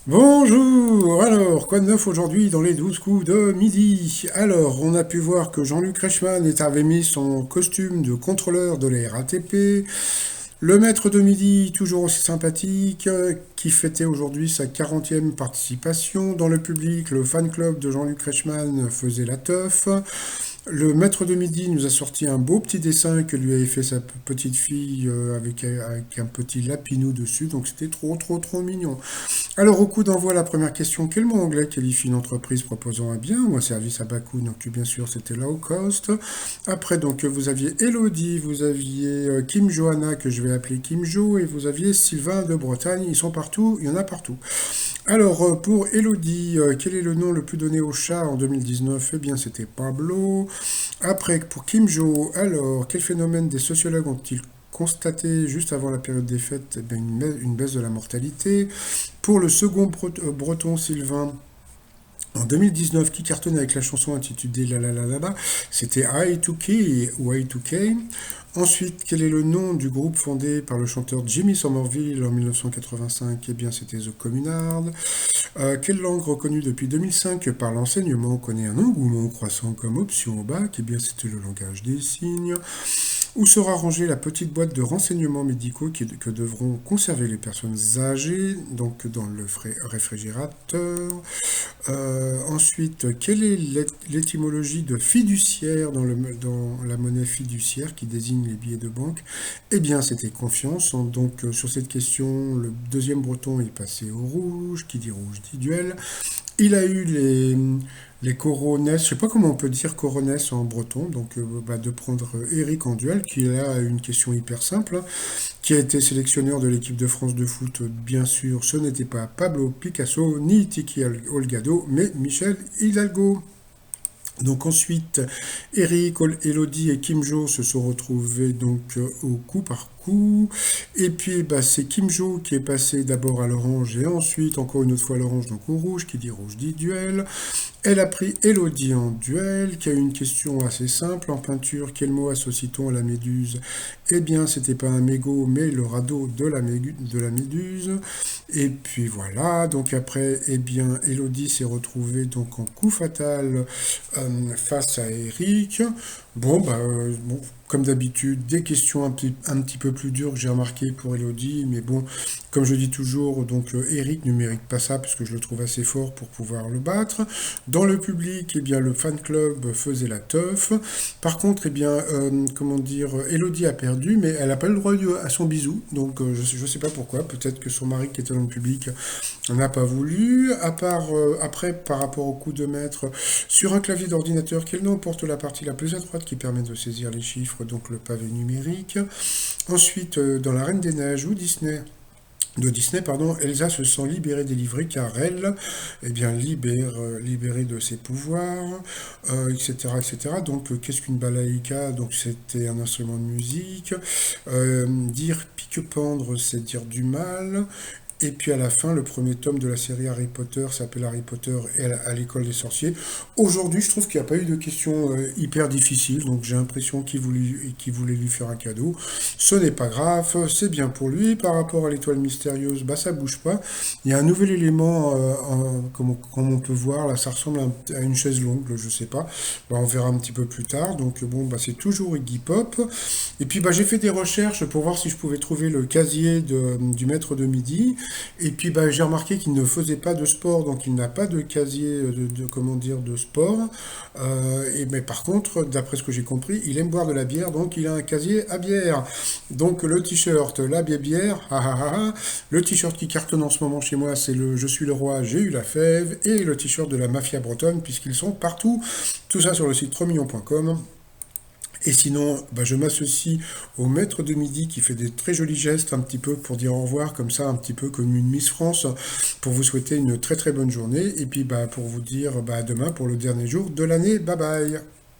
Bonjour! Alors, quoi de neuf aujourd'hui dans les 12 coups de midi? Alors, on a pu voir que Jean-Luc Reichmann avait mis son costume de contrôleur de la RATP. Le maître de midi, toujours aussi sympathique, qui fêtait aujourd'hui sa 40e participation dans le public. Le fan club de Jean-Luc Reichmann faisait la teuf. Le maître de midi nous a sorti un beau petit dessin que lui avait fait sa petite fille avec un petit lapinou dessus, donc c'était trop trop trop mignon. Alors, au coup d'envoi, la première question, quel mot anglais qualifie une entreprise proposant un bien ou un service à bas coût? Donc, bien sûr, c'était low cost. Après, donc, vous aviez Elodie, vous aviez Kim Johanna, que je vais appeler Kim Jo, et vous aviez Sylvain de Bretagne. Ils sont partout, il y en a partout. Alors, pour Elodie, quel est le nom le plus donné au chat en 2019? Eh bien, c'était Pablo. Après, pour Kim Jo, alors, quel phénomène des sociologues ont-ils constaté juste avant la période des fêtes? Eh bien, une baisse de la mortalité. Pour le second breton Sylvain, en 2019, qui cartonne avec la chanson intitulée La La La La La, c'était I2K ou I2K. Ensuite, quel est le nom du groupe fondé par le chanteur Jimmy Somerville en 1985? Eh bien, c'était The Communards. Quelle langue reconnue depuis 2005 par l'enseignement connaît un engouement croissant comme option au bac? Eh bien, c'était le langage des signes. Où sera rangée la petite boîte de renseignements médicaux que devront conserver les personnes âgées, donc dans le réfrigérateur? Ensuite, quelle est l'étymologie de fiduciaire dans la monnaie fiduciaire qui désigne les billets de banque? Eh bien, c'était confiance. Donc, sur cette question, le deuxième breton est passé au rouge. Qui dit rouge dit duel. Il a eu les coronesses, je sais pas comment on peut dire coronesses en breton, donc de prendre Eric en duel, qui a une question hyper simple, hein, qui a été sélectionneur de l'équipe de France de foot. Bien sûr, ce n'était pas Pablo Picasso ni Tiki Olgado, mais Michel Hidalgo. Donc ensuite, Eric, Elodie et Kim Jo se sont retrouvés donc au coup par coup. Et puis c'est Kim Jo qui est passé d'abord à l'orange et ensuite encore une autre fois à l'orange, donc au rouge dit duel. Elle a pris Elodie en duel, qui a eu une question assez simple. En peinture, quel mot associe-t-on à la méduse? Eh bien, c'était pas un mégot, mais le radeau de la méduse. Et puis voilà, donc après, eh bien, Elodie s'est retrouvée donc en coup fatal face à Eric. Bon, comme d'habitude, des questions un petit peu plus dures que j'ai remarqué pour Elodie, mais bon, comme je dis toujours, donc Eric ne mérite pas ça parce que je le trouve assez fort pour pouvoir le battre. Dans le public, eh bien, le fan club faisait la teuf. Par contre, eh bien, comment dire, Elodie a perdu, mais elle n'a pas le droit à son bisou, donc je ne sais pas pourquoi. Peut-être que son mari qui était dans le public n'a pas voulu. À part après, par rapport au coup de maître, sur un clavier d'ordinateur, quel nom porte la partie la plus à droite qui permet de saisir les chiffres, donc le pavé numérique. Ensuite, dans La Reine des Neiges ou Disney, pardon, Elsa se sent libérée, délivrée, car elle, eh bien, libérée de ses pouvoirs, etc., etc. Donc, qu'est-ce qu'une balaïka? Donc, c'était un instrument de musique. Dire pique-pendre, c'est dire du mal. Et puis à la fin, le premier tome de la série Harry Potter s'appelle Harry Potter et à l'école des sorciers. Aujourd'hui, je trouve qu'il n'y a pas eu de questions hyper difficiles, donc j'ai l'impression qu'il voulait lui faire un cadeau. Ce n'est pas grave, c'est bien pour lui. Par rapport à l'étoile mystérieuse, ça bouge pas. Il y a un nouvel élément, comme on peut voir, là, ça ressemble à une chaise longue, je sais pas. On verra un petit peu plus tard. Donc bon, c'est toujours Iggy Pop. Et puis j'ai fait des recherches pour voir si je pouvais trouver le casier du maître de midi. Et puis j'ai remarqué qu'il ne faisait pas de sport, donc il n'a pas de casier comment dire, de sport. Mais par contre, d'après ce que j'ai compris, il aime boire de la bière, donc il a un casier à bière. Donc le t-shirt, la bière, ah, ah, ah, ah. Le t-shirt qui cartonne en ce moment chez moi, c'est le Je suis le roi, j'ai eu la fève, et le t-shirt de la mafia bretonne, puisqu'ils sont partout. Tout ça sur le site 3millions.com. Et sinon, je m'associe au maître de midi qui fait des très jolis gestes un petit peu pour dire au revoir, comme ça, un petit peu comme une Miss France, pour vous souhaiter une très très bonne journée. Et puis pour vous dire à demain pour le dernier jour de l'année. Bye bye.